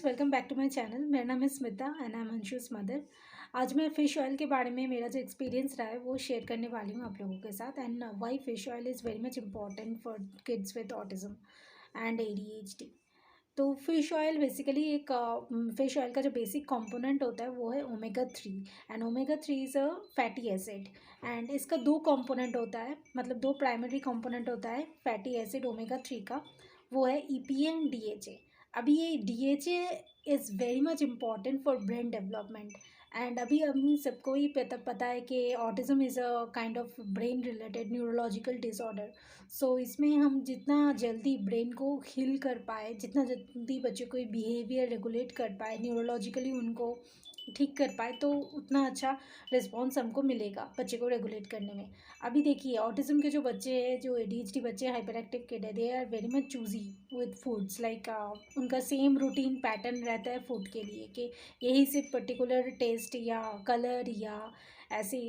Welcome back to my channel. मेरा नाम है Smita and I am Anshu's mother. आज मैं फ़िश ऑयल के बारे में मेरा जो एक्सपीरियंस रहा है वो शेयर करने वाली हूँ आप लोगों के साथ। And why fish oil is very much important for kids with autism and ADHD. तो फ़िश ऑयल बेसिकली एक फ़िश ऑयल का जो बेसिक कंपोनेंट होता है वो है omega 3। And omega 3 is a fatty acid. And इसका दो कंपोनेंट होता है, मतलब दो प्राइमरी कंपोनेंट होता है फैटी एसिड ओमेगा 3 का। वो है ईपीए एंड डीएचए। अभी ये DHA is very much important for brain development. And अभी हम सबको ही पता है कि autism is a kind of brain related neurological disorder. So इसमें हम जितना जल्दी ब्रेन को हील कर पाए, जितना जल्दी बच्चों को बिहेवियर रेगुलेट कर पाए, न्यूरोलॉजिकली उनको ठीक कर पाए, तो उतना अच्छा रिस्पॉन्स हमको मिलेगा बच्चे को रेगुलेट करने में। अभी देखिए ऑटिज़म के जो बच्चे हैं, जो एडीएचडी बच्चे, हाइपर एक्टिव किड है, they are very much choosy with foods. Like उनका सेम रूटीन पैटर्न रहता है फूड के लिए कि यही सिर्फ पर्टिकुलर टेस्ट या कलर या ऐसे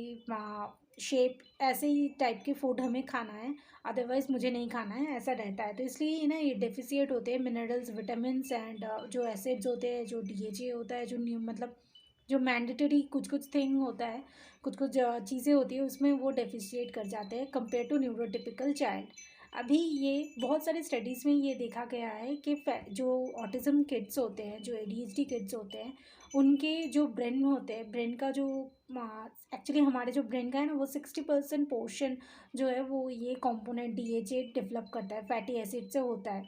शेप, ऐसे ही टाइप के फूड हमें खाना है, अदरवाइज़ मुझे नहीं खाना है, ऐसा रहता है। तो इसलिए ना ये डेफिशिएट होते हैं मिनरल्स, विटामिन्स एंड जो एसिड्स होते हैं, जो डीएचए होता है, जो मतलब जो मैंडेटरी कुछ कुछ थिंग होता है, कुछ कुछ चीज़ें होती है, उसमें वो डेफिशिएट कर जाते हैं कंपेयर टू न्यूरोटिपिकल चाइल्ड। अभी ये बहुत सारे स्टडीज़ में ये देखा गया है कि जो ऑटिज़म किड्स होते हैं, जो एडीएचडी किड्स होते हैं, उनके जो ब्रेन होते हैं, ब्रेन का जो एक्चुअली हमारे जो ब्रेन का है ना, वो 60% पोर्शन जो है वो ये कंपोनेंट डीएचए डेवलप करता है, फैटी एसिड से होता है।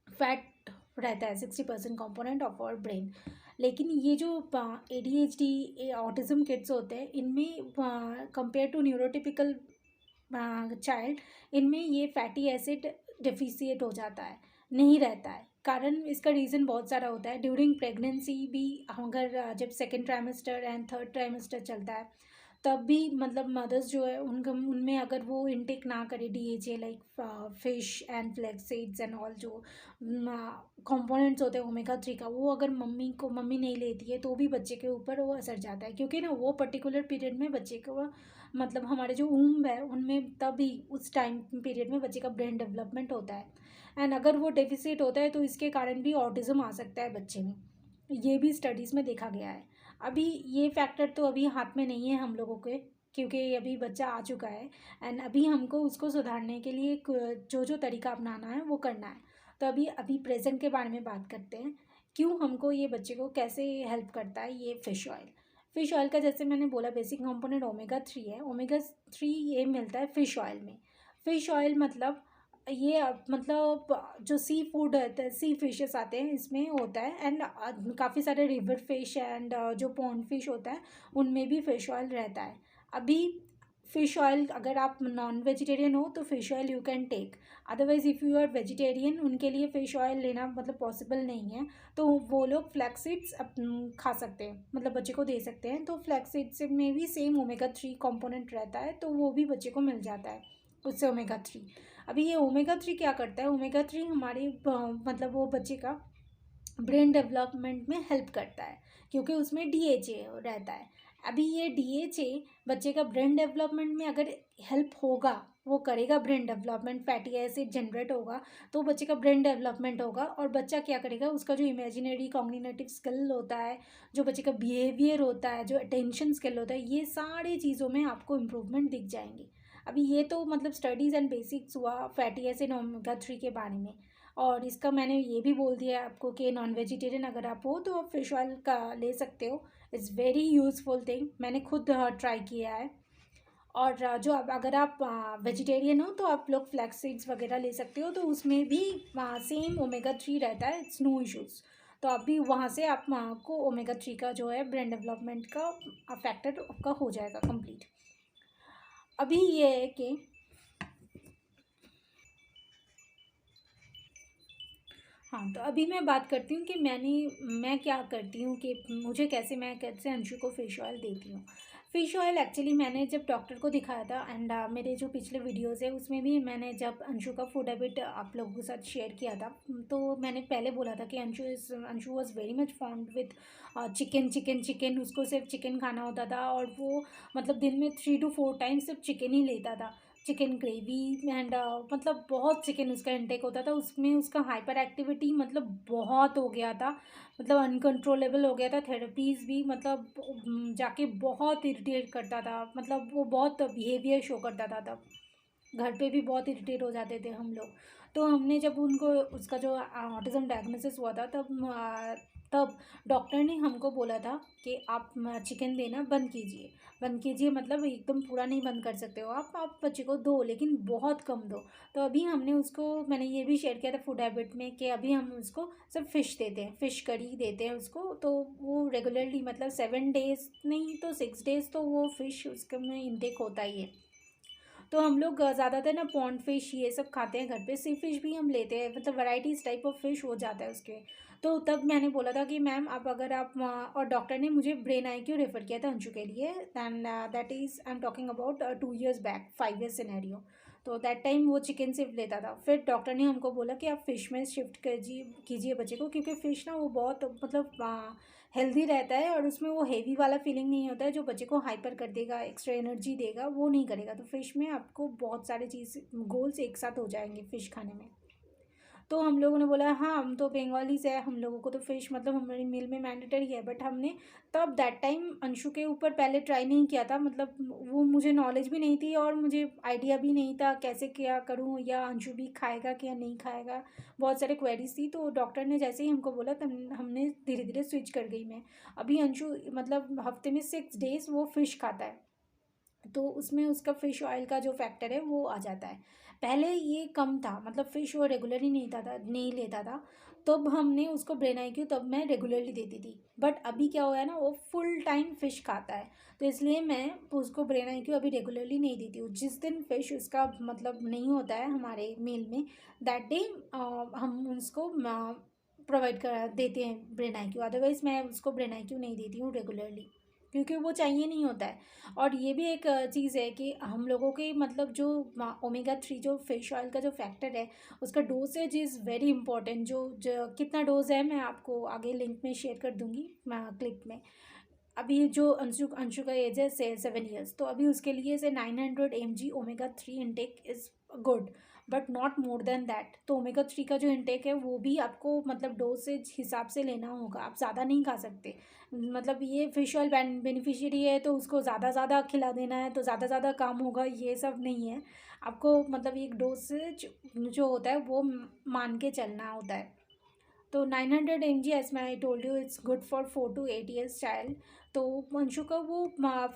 फैट रहता है 60% कंपोनेंट ऑफ आवर ब्रेन। लेकिन ये जो एडीएचडी ऑटिज़म किड्स होते हैं, इनमें कंपेयर टू न्यूरोटिपिकल चाइल्ड, इनमें ये फैटी एसिड डेफिशिएट हो जाता है, नहीं रहता है। कारण इसका रीज़न बहुत सारा होता है। ड्यूरिंग प्रेगनेंसी भी, अगर जब second trimester and third trimester चलता है, तब भी मतलब मदर्स जो है उनका उनमें अगर वो इनटेक ना करे DHA, like fish and flax seeds and all, जो कंपोनेंट्स होते हैं ओमेगा 3 का, वो अगर मम्मी नहीं लेती है तो भी बच्चे के ऊपर वो असर जाता है। क्योंकि ना वो पर्टिकुलर पीरियड में बच्चे को मतलब हमारे जो ऊम्ब है उनमें तभी उस टाइम पीरियड में बच्चे का ब्रेन डेवलपमेंट होता है। एंड अगर वो डेफिसिट होता है तो इसके कारण भी ऑटिज़म आ सकता है बच्चे में। ये भी स्टडीज़ में देखा गया है। अभी ये फैक्टर तो अभी हाथ में नहीं है हम लोगों के, क्योंकि अभी बच्चा आ चुका है। एंड अभी हमको उसको सुधारने के लिए जो जो तरीका अपनाना है वो करना है। तो अभी अभी प्रेजेंट के बारे में बात करते हैं, क्यों हमको ये बच्चे को कैसे हेल्प करता है ये फ़िश ऑयल। फ़िश ऑयल का जैसे मैंने बोला बेसिक कंपोनेंट ओमेगा 3 है। ओमेगा 3 ये मिलता है फ़िश ऑयल में। फ़िश ऑयल मतलब ये मतलब जो सी फूड है, सी फिशेस आते हैं इसमें होता है। एंड काफ़ी सारे रिवर फिश एंड जो पॉन्ड फिश होता है उनमें भी फ़िश ऑयल रहता है। अभी फ़िश ऑयल, अगर आप नॉन वेजिटेरियन हो तो fish oil you can take, otherwise if you are vegetarian, उनके लिए फ़िश ऑयल लेना मतलब पॉसिबल नहीं है। तो वो लोग फ्लैक्स सीड्स खा सकते हैं, मतलब बच्चे को दे सकते हैं। तो फ्लैक्स सीड्स में भी सेम ओमेगा 3 कंपोनेंट रहता है, तो वो भी बच्चे को मिल जाता है उससे ओमेगा 3। अभी ये ओमेगा 3 क्या करता है, ओमेगा 3 हमारे मतलब वो बच्चे का ब्रेन डेवलपमेंट में हेल्प करता है, क्योंकि उसमें डीएचए रहता है। अभी ये डीएचए बच्चे का ब्रेन डेवलपमेंट में अगर हेल्प होगा, वो करेगा brain development, fatty acid generate होगा, तो बच्चे का ब्रेन डेवलपमेंट होगा। और बच्चा क्या करेगा, उसका जो इमेजिनरी कॉग्निटिव स्किल होता है, जो बच्चे का बिहेवियर होता है, जो अटेंशन स्किल होता है, ये सारी चीज़ों में आपको इम्प्रूवमेंट दिख जाएंगी। अभी ये तो मतलब स्टडीज़ एंड बेसिक्स हुआ फैटी एसिड ओमेगा 3 के बारे में। और इसका मैंने ये भी बोल दिया है आपको कि नॉन वेजिटेरियन अगर आप हो तो आप फ़िश ऑयल का ले सकते हो। इट्स वेरी यूज़फुल थिंग, मैंने खुद ट्राई किया है। और जो अब अगर आप वेजिटेरियन हो तो आप लोग फ्लैक्स सीड्स वगैरह ले सकते हो, तो उसमें भी सेम ओमेगा 3 रहता है, इट्स नो इश्यूज़। तो अभी वहाँ से आप को ओमेगा 3 का जो है ब्रेन डेवलपमेंट का फैक्टर आपका हो जाएगा कंप्लीट। अभी ये है कि हाँ, तो अभी मैं बात करती हूँ कि मैं क्या करती हूँ, कि मैं कैसे अंशु को फ़िश ऑयल देती हूँ। फ़िश ऑयल एक्चुअली मैंने जब डॉक्टर को दिखाया था, एंड मेरे जो पिछले वीडियोज़ है उसमें भी मैंने जब अंशु का फूड हैबिट आप लोगों के साथ शेयर किया था, तो मैंने पहले बोला था कि Anshu was very much fond with chicken chicken chicken. उसको सिर्फ चिकन खाना होता था, और वो मतलब दिन में 3 to 4 टाइम्स सिर्फ चिकन ही लेता था। चिकन ग्रेवी एंड मतलब बहुत चिकन उसका इंटेक होता था। उसमें उसका हाइपर एक्टिविटी मतलब बहुत हो गया था, मतलब अनकंट्रोलेबल हो गया था। थेरेपीज़ भी मतलब जाके बहुत इरिटेट करता था, मतलब वो बहुत बिहेवियर शो करता था तब। घर पे भी बहुत इरिटेट हो जाते थे हम लोग। तो हमने जब उनको उसका जो ऑटिज़्म डायग्नोसिस हुआ था तब डॉक्टर ने हमको बोला था कि आप चिकन देना बंद कीजिए। बंद कीजिए मतलब एकदम पूरा नहीं बंद कर सकते हो आप बच्चे को दो, लेकिन बहुत कम दो। तो अभी हमने उसको, मैंने ये भी शेयर किया था फूड हैबिट में, कि अभी हम उसको सिर्फ फ़िश देते हैं, फ़िश करी देते हैं उसको। तो वो रेगुलरली मतलब 7 डेज़ नहीं तो 6 डेज़ तो वो फ़िश उसके में इंटेक होता ही है। तो हम लोग ज़्यादातर ना पॉन्ड फिश ये सब खाते हैं घर पे। सी फिश भी हम लेते हैं, मतलब वैराइटीज़ टाइप ऑफ फिश हो जाता है उसके। तो तब मैंने बोला था कि मैम आप अगर आप और डॉक्टर ने मुझे ब्रेन आईक्यू रेफ़र किया था अंशु के लिए। Then that is I am talking about 2 years back, 5 year scenario. तो दैट टाइम वो चिकन सिर्फ लेता था। फिर डॉक्टर ने हमको बोला कि आप फ़िश में शिफ्ट कीजिए बच्चे को, क्योंकि फ़िश ना वो बहुत मतलब हेल्दी रहता है और उसमें वो हेवी वाला फीलिंग नहीं होता है जो बच्चे को हाइपर कर देगा, एक्स्ट्रा एनर्जी देगा, वो नहीं करेगा। तो फ़िश में आपको बहुत सारे चीज़ गोल्स एक साथ हो जाएंगे फ़िश खाने में। तो हम लोगों ने बोला हाँ हम तो बंगालीज है, हम लोगों को तो फ़िश मतलब हमारी मील में मैंडेटरी है। बट हमने तब दैट टाइम अंशु के ऊपर पहले ट्राई नहीं किया था, मतलब वो मुझे नॉलेज भी नहीं थी और मुझे आइडिया भी नहीं था कैसे क्या करूँ, या अंशु भी खाएगा कि या नहीं खाएगा। बहुत सारे क्वेरीज थी। तो डॉक्टर ने जैसे ही हमको बोला तब हमने धीरे धीरे स्विच कर गई मैं। अभी अंशु मतलब हफ्ते में 6 डेज़ वो फ़िश खाता है। तो उसमें उसका फ़िश ऑयल का जो फैक्टर है वो आ जाता है। पहले ये कम था, मतलब फ़िश वो रेगुलरली नहीं लेता था। तब हमने उसको ब्रेन आईक्यू तब मैं रेगुलरली देती थी। बट अभी क्या हुआ है ना, वो फुल टाइम फ़िश खाता है। तो इसलिए मैं उसको ब्रेन आईक्यू अभी रेगुलरली नहीं देती हूँ। जिस दिन फ़िश उसका मतलब नहीं होता है हमारे मील में, दैट डे हम उसको प्रोवाइड कर देते हैं ब्रेन आईक्यू। अदरवाइज़ मैं उसको ब्रेन आईक्यू नहीं देती हूँ रेगुलरली, क्योंकि वो चाहिए नहीं होता है। और ये भी एक चीज़ है कि हम लोगों के मतलब जो ओमेगा 3 जो फिश ऑयल का जो फैक्टर है, उसका डोसेज इज़ वेरी इंपॉर्टेंट। जो कितना डोज है मैं आपको आगे लिंक में शेयर कर दूँगी क्लिप में। अभी जो अंशु अंशु का एज है 7 years, तो अभी उसके लिए से 900 mg omega 3 intake is good, but not more than that. तो ओमेगा 3 का जो इंटेक है वो भी आपको मतलब डोसेज हिसाब से लेना होगा, आप ज़्यादा नहीं खा सकते। मतलब ये फिश ऑयल बेनिफिशियरी है तो उसको ज़्यादा खिला देना है तो ज़्यादा काम होगा, ये सब नहीं है। आपको मतलब एक डोसेज जो होता है वो मान के चलना होता है। तो 900 mg एज मैं आई told you it's good for 4 to 8 years child. तो अंशु का वो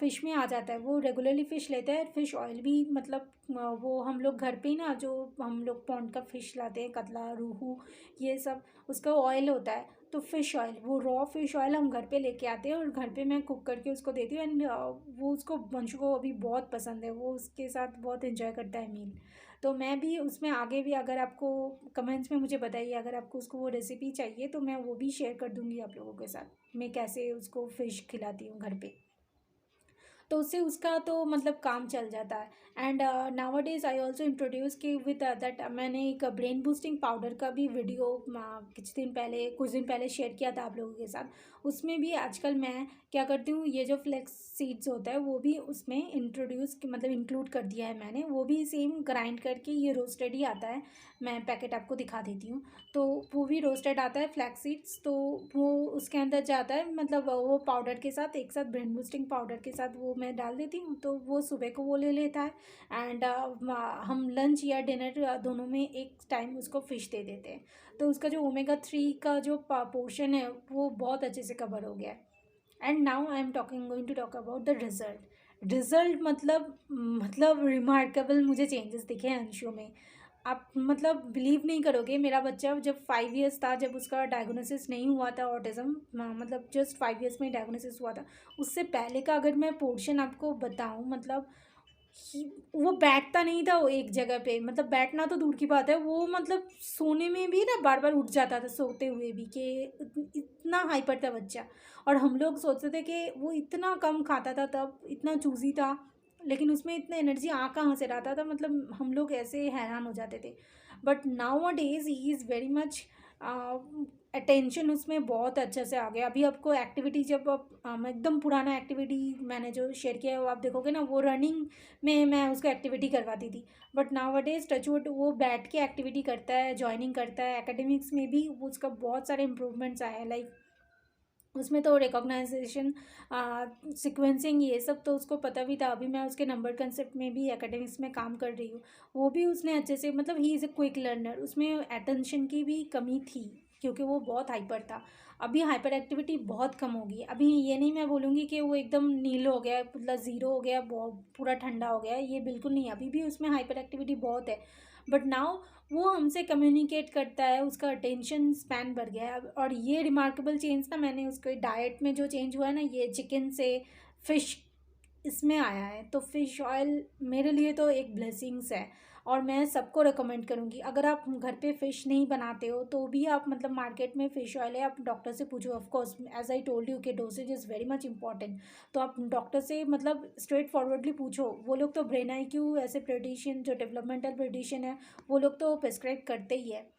फ़िश में आ जाता है, वो रेगुलरली फ़िश लेता है। फ़िश ऑयल भी मतलब वो हम लोग घर पे ही ना, जो हम लोग पॉन्ड का फ़िश लाते हैं, कतला रोहू ये सब, उसका ऑयल होता है। तो फ़िश ऑयल, वो रॉ फ़िश ऑयल हम घर पे लेके आते हैं और घर पे मैं कुक करके उसको देती हूँ। एंड वो उसको अंशु को अभी बहुत पसंद है, वो उसके साथ बहुत इन्जॉय करता है मील। तो मैं भी उसमें आगे भी, अगर आपको कमेंट्स में मुझे बताइए अगर आपको उसको वो रेसिपी चाहिए तो मैं वो भी शेयर कर दूँगी आप लोगों के साथ, मैं कैसे उसको फ़िश खिलाती हूँ घर पे। तो उससे उसका तो मतलब काम चल जाता है। And now days I also introduce कि विद दैट मैंने एक ब्रेन बूस्टिंग पाउडर का भी वीडियो कुछ दिन पहले शेयर किया था आप लोगों के साथ। उसमें भी आजकल मैं क्या करती हूँ, ये जो फ्लेक्स सीड्स होता है वो भी उसमें मतलब इंक्लूड कर दिया है मैंने। वो भी सेम ग्राइंड करके, ये रोस्टेड ही आता है, मैं पैकेट आपको दिखा देती हूँ। तो वो भी रोस्टेड आता है फ्लैक्स सीड्स, तो वो उसके अंदर जाता है, मतलब वो पाउडर के साथ एक साथ ब्रेन बूस्टिंग पाउडर के साथ वो मैं डाल देती हूँ। तो वो सुबह को वो ले लेता है। एंड हम लंच या डिनर दोनों में एक टाइम उसको फ़िश दे देते हैं। तो उसका जो ओमेगा 3 का जो पोर्शन है वो बहुत अच्छे से कवर हो गया है। And now I am going to talk about the result. मतलब रिमार्केबल मुझे चेंजेस दिखे हैं अंशु में। आप मतलब बिलीव नहीं करोगे, मेरा बच्चा जब 5 years था, जब उसका डायग्नोसिस नहीं हुआ था ऑटिज़म, मतलब जस्ट 5 years में डायग्नोसिस हुआ था। उससे पहले का अगर मैं पोर्शन आपको बताऊं, मतलब वो बैठता नहीं था वो एक जगह पे, मतलब बैठना तो दूर की बात है, वो मतलब सोने में भी ना बार बार उठ जाता था सोते हुए भी, कि इतना हाइपर था बच्चा। और हम लोग सोचते थे कि वो इतना कम खाता था तब, इतना चूजी था, लेकिन उसमें इतना एनर्जी आ कहाँ से रहा था, मतलब हम लोग ऐसे हैरान हो जाते थे। But now a days he is very much attention उसमें बहुत अच्छे से आ गया। अभी आपको एक्टिविटी जब आप एकदम पुराना एक्टिविटी मैंने जो शेयर किया है वो आप देखोगे ना, वो रनिंग में मैं उसको एक्टिविटी करवाती थी। बट नाउ अडेज टचवुड वो बैठ के एक्टिविटी करता है, जॉइनिंग करता है, एकेडमिक्स में भी वो उसका बहुत सारे इंप्रूवमेंट्स आए हैं। लाइक उसमें तो रिकॉग्नाइजेशन, सिक्वेंसिंग, ये सब तो उसको पता भी था। अभी मैं उसके नंबर कंसेप्ट में भी एकेडमिक्स में काम कर रही हूँ। वो भी उसने अच्छे से, मतलब he is a quick learner. उसमें अटेंशन की भी कमी थी क्योंकि वो बहुत हाइपर था। अभी हाइपर एक्टिविटी बहुत कम होगी। अभी ये नहीं मैं बोलूँगी कि वो एकदम नील हो गया है, मतलब ज़ीरो हो गया, बहुत पूरा ठंडा हो गया है, ये बिल्कुल नहीं है। अभी भी उसमें हाइपर एक्टिविटी बहुत है। बट नाउ वो हमसे कम्युनिकेट करता है, उसका अटेंशन स्पैन बढ़ गया है। और ये रिमार्केबल चेंज ना, मैंने उसके डाइट में जो चेंज हुआ है ना, ये चिकन से फिश इसमें आया है। तो फ़िश ऑयल मेरे लिए तो एक ब्लेसिंग्स है। और मैं सबको रिकमेंड करूँगी, अगर आप घर पे फ़िश नहीं बनाते हो तो भी आप, मतलब मार्केट में फ़िश ऑयल है, आप डॉक्टर से पूछो। Of course as I told you कि dosage is very much important. तो आप डॉक्टर से मतलब स्ट्रेट फॉरवर्डली पूछो। वो लोग तो ब्रेन IQ ऐसे पेडिशन, जो डेवलपमेंटल पेडिशन है, वो लोग तो प्रिस्क्राइब करते ही है।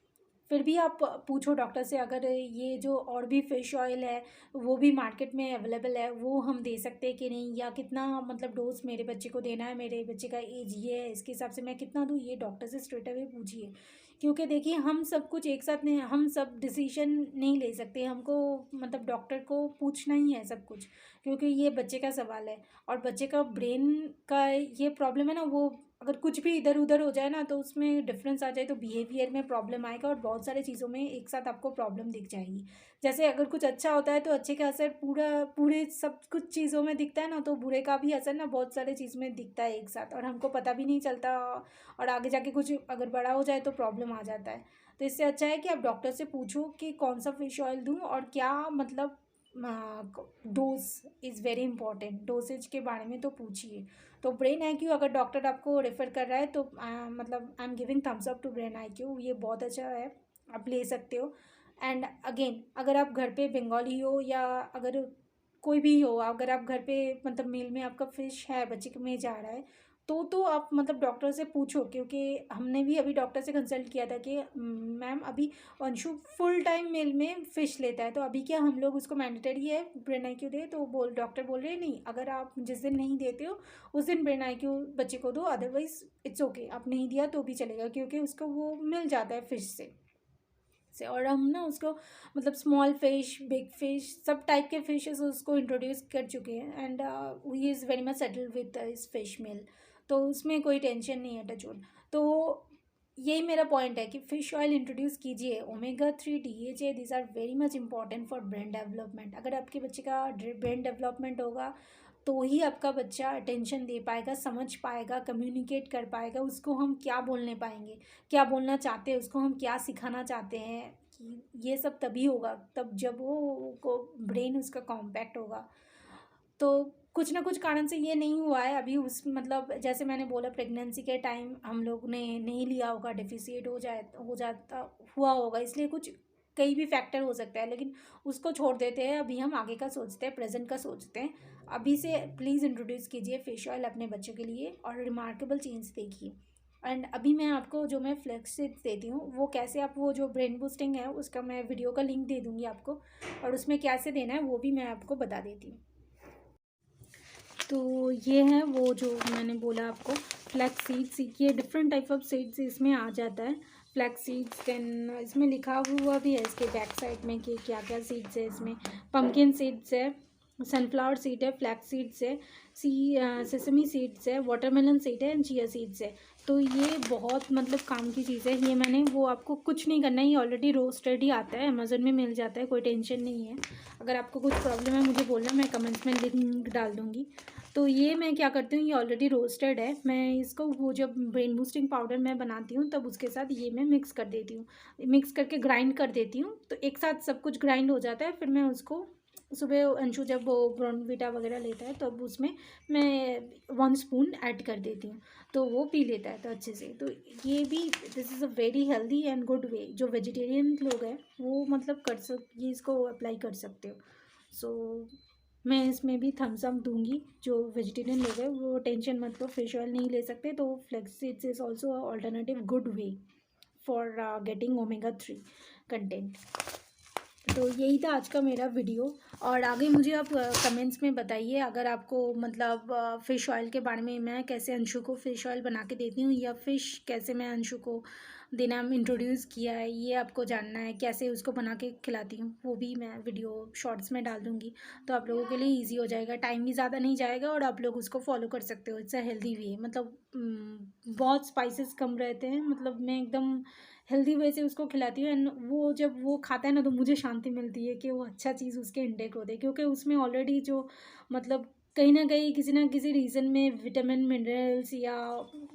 फिर भी आप पूछो डॉक्टर से, अगर ये जो और भी फ़िश ऑयल है वो भी मार्केट में अवेलेबल है, वो हम दे सकते हैं कि नहीं, या कितना मतलब डोज मेरे बच्चे को देना है, मेरे बच्चे का एज ये है, इसके हिसाब से मैं कितना दूँ, ये डॉक्टर से स्ट्रेट अवे पूछिए। क्योंकि देखिए, हम सब कुछ एक साथ नहीं, हम सब डिसीजन नहीं ले सकते। हमको मतलब डॉक्टर को पूछना ही है सब कुछ, क्योंकि ये बच्चे का सवाल है। और बच्चे का ब्रेन का ये प्रॉब्लम है ना, वो अगर कुछ भी इधर उधर हो जाए ना, तो उसमें डिफरेंस आ जाए तो बिहेवियर में प्रॉब्लम आएगा, और बहुत सारे चीज़ों में एक साथ आपको प्रॉब्लम दिख जाएगी। जैसे अगर कुछ अच्छा होता है तो अच्छे का असर पूरे सब कुछ चीज़ों में दिखता है ना, तो बुरे का भी असर ना बहुत सारे चीज़ में दिखता है एक साथ, और हमको पता भी नहीं चलता। और आगे जाके कुछ अगर बड़ा हो जाए तो प्रॉब्लम आ जाता है। तो इससे अच्छा है कि आप डॉक्टर से पूछो कि कौन सा फिश ऑयल दूँ, और क्या मतलब dose is very important. Dosage के बारे में तो पूछिए। तो ब्रेन IQ अगर डॉक्टर आपको रेफ़र कर रहा है तो मतलब I am giving thumbs up to brain IQ, ये बहुत अच्छा है, आप ले सकते हो। एंड अगेन, अगर आप घर पे बंगाली हो, या अगर कोई भी हो, अगर आप घर पे मतलब मील में आपका फ़िश है, बच्चे के में जा रहा है, तो आप मतलब डॉक्टर से पूछो। क्योंकि हमने भी अभी डॉक्टर से कंसल्ट किया था कि मैम अभी अंशु फुल टाइम मील में फ़िश लेता है, तो अभी क्या हम लोग उसको मैंडेटरी है ब्रेन IQ दे? तो डॉक्टर बोल रहे हैं नहीं, अगर आप जिस दिन नहीं देते हो उस दिन ब्रेन IQ बच्चे को दो, अदरवाइज इट्स ओके, आप नहीं दिया तो भी चलेगा, क्योंकि उसको वो मिल जाता है फ़िश से। और हम ना उसको मतलब स्मॉल फिश, बिग फिश, सब टाइप के फिशेस उसको इंट्रोड्यूस कर चुके हैं। And he is very much settled with इस फिश मील। तो उसमें कोई टेंशन नहीं है, टचवुड। तो यही मेरा पॉइंट है कि फ़िश ऑयल इंट्रोड्यूस कीजिए। Omega 3 DHA, this are very much important for brain development. अगर आपके बच्चे का ब्रेन डेवलपमेंट होगा तो ही आपका बच्चा अटेंशन दे पाएगा, समझ पाएगा, कम्युनिकेट कर पाएगा। उसको हम क्या बोलने पाएंगे, क्या बोलना चाहते हैं, उसको हम क्या सिखाना चाहते हैं, कि ये सब तभी होगा तब जब वो को ब्रेन उसका कॉम्पैक्ट होगा। तो कुछ ना कुछ कारण से ये नहीं हुआ है अभी। उस मतलब जैसे मैंने बोला, प्रेगनेंसी के टाइम हम लोग ने नहीं लिया होगा, डिफिशिएट हो जाता हुआ होगा, इसलिए कुछ कई भी फैक्टर हो सकता है। लेकिन उसको छोड़ देते हैं, अभी हम आगे का सोचते हैं, प्रेजेंट का सोचते हैं। अभी से प्लीज़ इंट्रोड्यूस कीजिए फिश ऑयल अपने बच्चों के लिए, और रिमार्केबल चेंज देखिए। एंड अभी मैं आपको जो मैं फ्लेक्स सीड्स देती हूँ, वो कैसे आप वो जो ब्रेन बूस्टिंग है उसका मैं वीडियो का लिंक दे दूँगी आपको, और उसमें कैसे देना है वो भी मैं आपको बता देती हूँ। तो ये है वो जो मैंने बोला आपको, फ्लैक्स सीड्स, ये डिफरेंट टाइप ऑफ सीड्स इसमें आ जाता है। फ्लैक्स सीड्स, देन इसमें लिखा हुआ भी है इसके बैक साइड में कि क्या क्या सीड्स है इसमें। पम्पकिन सीड्स है, सनफ्लावर सीड है, फ्लैक्स सीड्स है, सेसमी सीड्स है, वाटरमेलन सीड है, एंड चिया सीड्स है। तो ये बहुत मतलब काम की चीज़ है। ये मैंने वो आपको कुछ नहीं करना है, ये ऑलरेडी रोस्टेड ही आता है, अमेजोन में मिल जाता है, कोई टेंशन नहीं है। अगर आपको कुछ प्रॉब्लम है मुझे बोलना, मैं कमेंट्स में लिंक डाल दूँगी। तो ये मैं क्या करती हूँ, ये ऑलरेडी रोस्टेड है, मैं इसको वो जब ब्रेन बूस्टिंग पाउडर मैं बनाती हूँ तब उसके साथ ये मैं मिक्स कर देती हूँ, मिक्स करके ग्राइंड कर देती हूँ। तो एक साथ सब कुछ ग्राइंड हो जाता है। फिर मैं उसको सुबह अंशु जब वो ब्रॉनविटा वगैरह लेता है तब उसमें मैं 1 स्पून ऐड कर देती हूँ, तो वो पी लेता है तो अच्छे से। तो ये भी this is a very healthy and good way. जो वेजिटेरियन लोग हैं वो मतलब ये इसको अप्लाई कर सकते हो। सो मैं इसमें भी थम्स अप दूंगी। जो वेजिटेरियन लोग हैं वो टेंशन मत लो, फिश ऑयल नहीं ले सकते तो flax seeds is also alternative good way for getting omega 3 content. तो यही था आज का मेरा वीडियो। और आगे मुझे आप कमेंट्स में बताइए, अगर आपको मतलब फ़िश ऑयल के बारे में, मैं कैसे अंशु को फ़िश ऑयल बना के देती हूँ या फ़िश कैसे मैं अंशु को देना इंट्रोड्यूस किया है, ये आपको जानना है, कैसे उसको बना के खिलाती हूँ, वो भी मैं वीडियो शॉर्ट्स में डाल दूँगी। तो आप लोगों के लिए ईजी हो जाएगा, टाइम भी ज़्यादा नहीं जाएगा और आप लोग उसको फॉलो कर सकते हो। इट्स अ हेल्दी वे, मतलब बहुत स्पाइसेस कम रहते हैं, मतलब मैं एकदम हेल्दी वे से उसको खिलाती हूँ। एंड वो जब वो खाता है ना, तो मुझे शांति मिलती है कि वो अच्छा चीज़ उसके इंटेक होते हैं, क्योंकि उसमें ऑलरेडी जो मतलब कहीं ना किसी रीज़न में विटामिन मिनरल्स या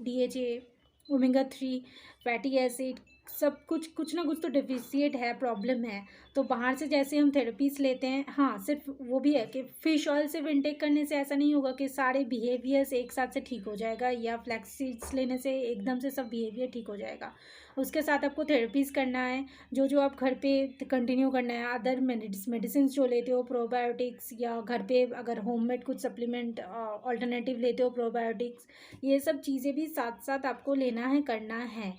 DHA, ओमेगा 3 फैटी एसिड, सब कुछ ना कुछ तो डिफिशिएट है, प्रॉब्लम है। तो बाहर से जैसे हम थेरेपीज लेते हैं, हाँ सिर्फ वो भी है कि फ़िश ऑयल सिर्फ इंटेक करने से ऐसा नहीं होगा कि सारे बिहेवियर्स एक साथ से ठीक हो जाएगा, या फ्लैक्स सीड्स लेने से एकदम से सब बिहेवियर ठीक हो जाएगा। उसके साथ आपको थेरेपीज करना है, जो जो आप घर पे कंटिन्यू करना है। अदर मेडिसिन जो लेते हो, प्रोबायोटिक्स, या घर पे अगर होममेड कुछ सप्लीमेंट ऑल्टरनेटिव लेते हो, प्रोबायोटिक्स, ये सब चीज़ें भी साथ साथ आपको लेना है, करना है।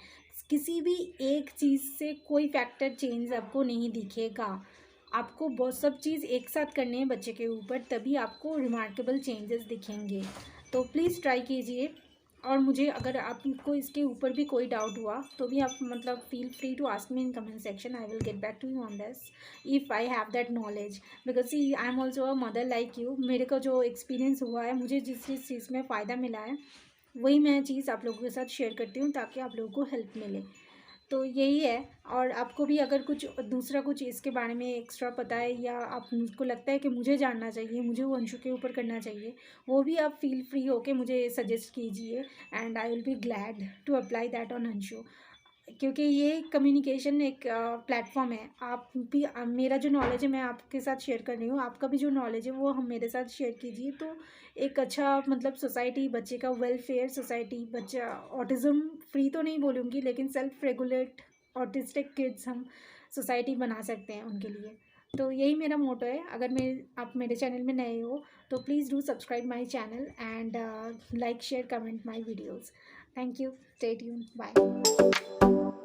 किसी भी एक चीज़ से कोई फैक्टर चेंज आपको नहीं दिखेगा, आपको बहुत सब चीज़ एक साथ करनी है बच्चे के ऊपर, तभी आपको रिमार्केबल चेंजेस दिखेंगे। तो प्लीज़ ट्राई कीजिए। और मुझे अगर आपको इसके ऊपर भी कोई डाउट हुआ तो भी आप मतलब feel free to ask me in comment section, I will get back to you on this if I have that knowledge, because see I am also a mother like you. मेरे को जो experience हुआ है, मुझे जिस जिस चीज़ में फ़ायदा मिला है, वही मैं चीज़ आप लोगों के साथ शेयर करती हूँ, ताकि आप लोगों को हेल्प मिले। तो यही है। और आपको भी अगर कुछ दूसरा कुछ इसके बारे में एक्स्ट्रा पता है, या आपको लगता है कि मुझे जानना चाहिए, मुझे वो अंशु के ऊपर करना चाहिए, वो भी आप फील फ्री होके मुझे सजेस्ट कीजिए, and I will be glad to apply that on Anshu. क्योंकि ये कम्युनिकेशन एक प्लेटफॉर्म है। आप भी मेरा जो नॉलेज है मैं आपके साथ शेयर कर रही हूँ, आपका भी जो नॉलेज है वो हम मेरे साथ शेयर कीजिए। तो एक अच्छा मतलब सोसाइटी, बच्चे का वेलफेयर सोसाइटी, बच्चा ऑटिज़म फ्री तो नहीं बोलूँगी, लेकिन सेल्फ रेगुलेट ऑटिस्टिक किड्स हम सोसाइटी बना सकते हैं उनके लिए। तो यही मेरा मोटो है। अगर आप मेरे चैनल में नए हो तो please do subscribe my channel and like share comment my videos. Thank you, stay tuned, bye.